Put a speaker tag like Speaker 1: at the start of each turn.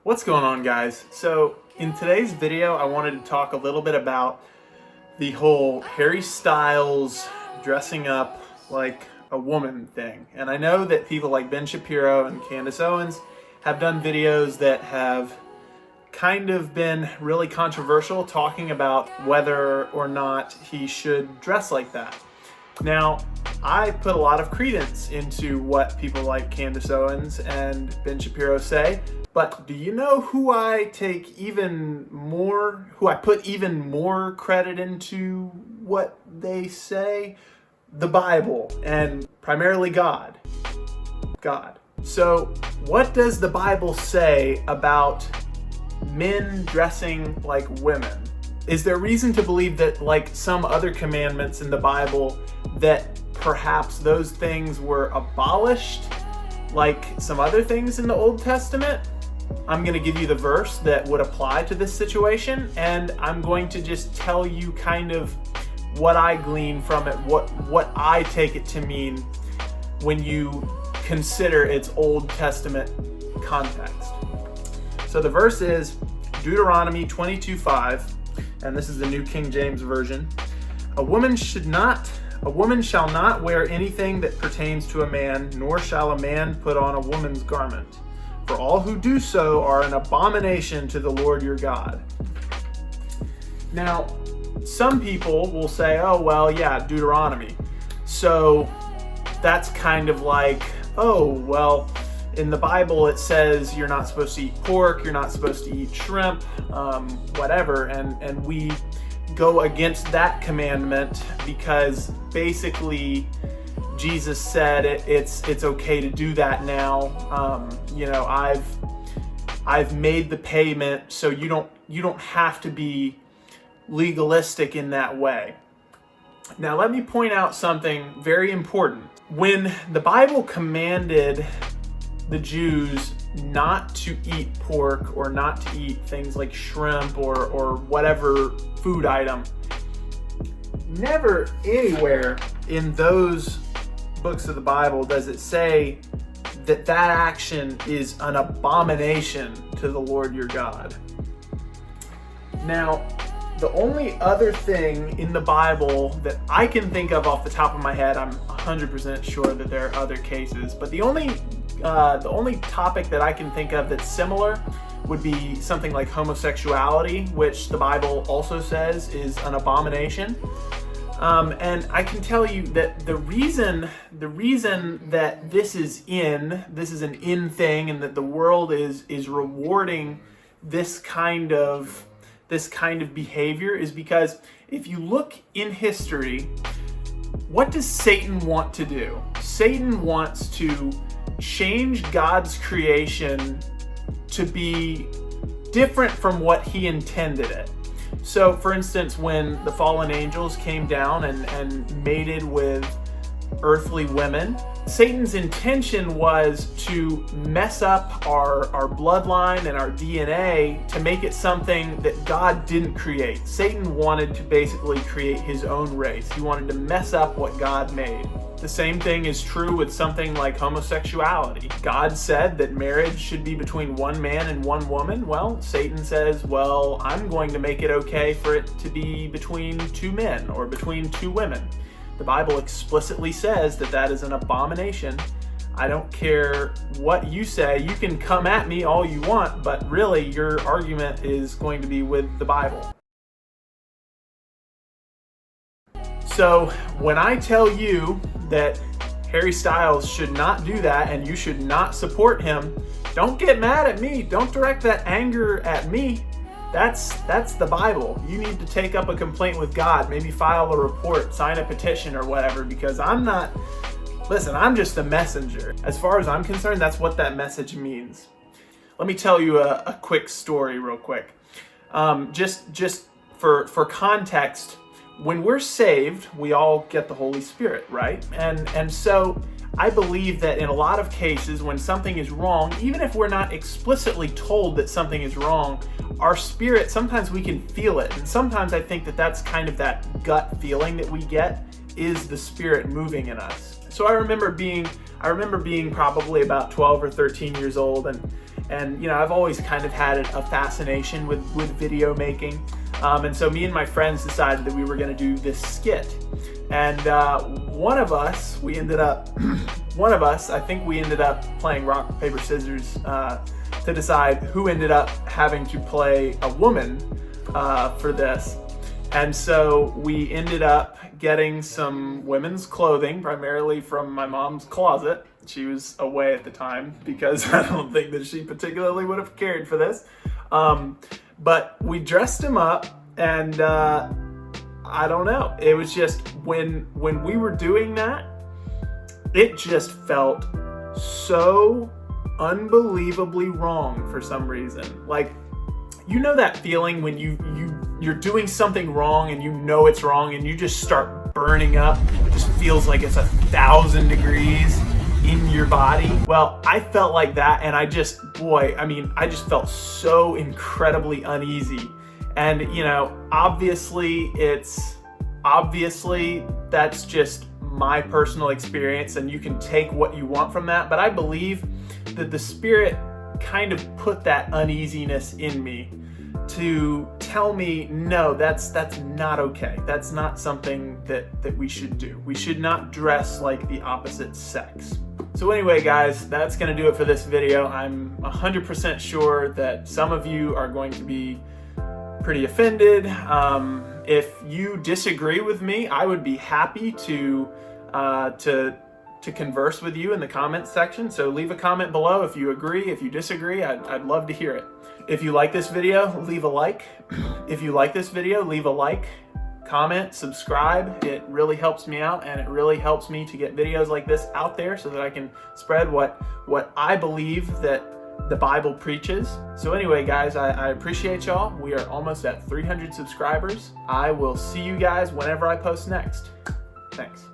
Speaker 1: What's going on, guys? So in today's video I wanted to talk a little bit about the whole Harry Styles dressing up like a woman thing. And I know that people like Ben Shapiro and Candace Owens have done videos that have kind of been really controversial, talking about whether or not he should dress like that. Now, I put a lot of credence into what people like Candace Owens and Ben Shapiro say, but do you know who I put even more credit into what they say? The Bible, and primarily God. So what does the Bible say about men dressing like women? Is there reason to believe that, like some other commandments in the Bible, that perhaps those things were abolished like some other things in the Old Testament? I'm going to give you the verse that would apply to this situation, and I'm going to just tell you kind of what I glean from it, what I take it to mean when you consider its Old Testament context. So the verse is Deuteronomy 22:5, and this is the New King James Version. A woman shall not wear anything that pertains to a man, nor shall a man put on a woman's garment. For all who do so are an abomination to the Lord your God. Now, some people will say, oh, well, yeah, Deuteronomy. So that's kind of like, oh, well, in the Bible it says you're not supposed to eat pork, you're not supposed to eat shrimp, whatever, and we go against that commandment because basically Jesus said it's okay to do that now. I've made the payment, so you don't have to be legalistic in that way. Now let me point out something very important. When the Bible commanded the Jews not to eat pork or not to eat things like shrimp or whatever food item, never anywhere in those books of the Bible does it say that action is an abomination to the Lord your God. Now, the only other thing in the Bible that I can think of off the top of my head, I'm 100% sure that there are other cases, but the only topic that I can think of that's similar would be something like homosexuality, which the Bible also says is an abomination. And I can tell you that the reason that this is an in thing, and that the world is rewarding this kind of behavior is because if you look in history, what does Satan want to do? Satan wants to change God's creation to be different from what he intended it. So, for instance, when the fallen angels came down and mated with earthly women, Satan's intention was to mess up our bloodline and our DNA to make it something that God didn't create. Satan wanted to basically create his own race. He wanted to mess up what God made. The same thing is true with something like homosexuality. God said that marriage should be between one man and one woman. Well, Satan says, well, I'm going to make it okay for it to be between two men or between two women. The Bible explicitly says that is an abomination. I don't care what you say. You can come at me all you want, but really your argument is going to be with the Bible. So when I tell you that Harry Styles should not do that and you should not support him, don't get mad at me. Don't direct that anger at me. That's the Bible. You need to take up a complaint with God, maybe file a report, sign a petition or whatever, because I'm just a messenger. As far as I'm concerned, that's what that message means. Let me tell you a quick story real quick. Just for context, when we're saved, we all get the Holy Spirit, right? And so I believe that in a lot of cases when something is wrong, even if we're not explicitly told that something is wrong, our spirit, sometimes we can feel it. And sometimes I think that's kind of that gut feeling that we get is the Spirit moving in us. So I remember being probably about 12 or 13 years old, And you know, I've always kind of had a fascination with video making. And so me and my friends decided that we were going to do this skit. And one of us, I think we ended up playing rock, paper, scissors to decide who ended up having to play a woman for this. And so we ended up getting some women's clothing, primarily from my mom's closet. She was away at the time because I don't think that she particularly would have cared for this. But we dressed him up, and I don't know. It was just when we were doing that, it just felt so unbelievably wrong for some reason. Like, you know that feeling when you're doing something wrong and you know it's wrong and you just start burning up. It just feels like it's 1,000 degrees in your body. Well, I felt like that, and I just felt so incredibly uneasy. And you know, obviously that's just my personal experience, and you can take what you want from that, but I believe that the Spirit kind of put that uneasiness in me to tell me, no, that's not okay. That's not something that we should do. We should not dress like the opposite sex. So anyway, guys, that's gonna do it for this video. I'm 100% sure that some of you are going to be pretty offended. If you disagree with me, I would be happy to converse with you in the comments section. So leave a comment below if you agree. If you disagree, I'd love to hear it. If you like this video, leave a like. If you like this video, leave a like, comment, subscribe. It really helps me out, and it really helps me to get videos like this out there so that I can spread what I believe that the Bible preaches. So anyway, guys, I appreciate y'all. We are almost at 300 subscribers. I will see you guys whenever I post next. Thanks.